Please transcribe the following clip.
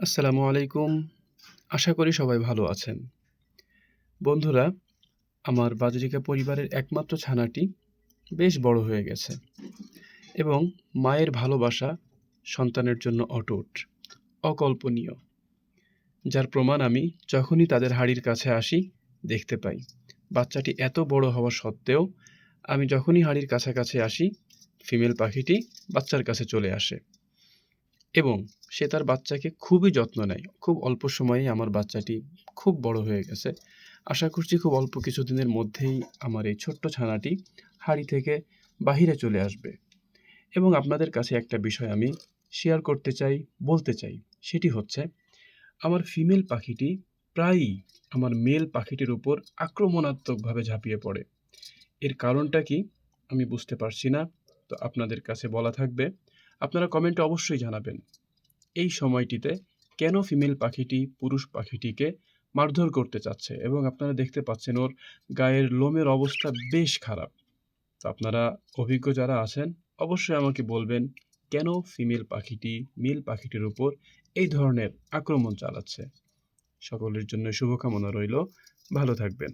আসসালামু আলাইকুম। আশা করি সবাই ভালো আছেন। বন্ধুরা, আমার বাজরিকা পরিবারের একমাত্র ছানাটি বেশ বড় হয়ে গেছে এবং মায়ের ভালোবাসা সন্তানের জন্য অটুট, অকল্পনীয়। যার প্রমাণ আমি যখনই তাদের হাঁড়ির কাছে আসি দেখতে পাই। বাচ্চাটি এত বড় হওয়া সত্ত্বেও আমি যখনই হাঁড়ির কাছাকাছি আসি, ফিমেল পাখিটি বাচ্চার কাছে চলে আসে এবং সে তার বাচ্চাকে খুবই যত্ন নেয়। খুব অল্প সময়েই আমার বাচ্চাটি খুব বড় হয়ে গেছে। আশা করছি খুব অল্প কিছুদিনের মধ্যেই আমার এই ছোট্ট ছানাটি হাঁড়ি থেকে বাহিরে চলে আসবে এবং আপনাদের কাছে একটা বিষয় আমি শেয়ার করতে চাই, বলতে চাই। সেটি হচ্ছে আমার ফিমেল পাখিটি প্রায়ই আমার মেল পাখিটির উপর আক্রমণাত্মকভাবে ঝাঁপিয়ে পড়ে। এর কারণটা কি? আমি বুঝতে পারছি না। তো আপনাদের কাছে বলা থাকবে, আপনারা কমেন্টে অবশ্যই জানাবেন। এই সময়টিতে কেন ফিমেল পাখিটি পুরুষ পাখিটিকে মারধর করতে চাচ্ছে এবং আপনারা দেখতে পাচ্ছেন ওর গায়ের লোমের অবস্থা বেশ খারাপ। তো আপনারা অভিজ্ঞ যারা আছেন অবশ্যই আমাকে বলবেন কেন ফিমেল পাখিটি মেল পাখিটির উপর এই ধরনের আক্রমণ চালাচ্ছে। সকলের জন্য শুভকামনা রইল। ভালো থাকবেন।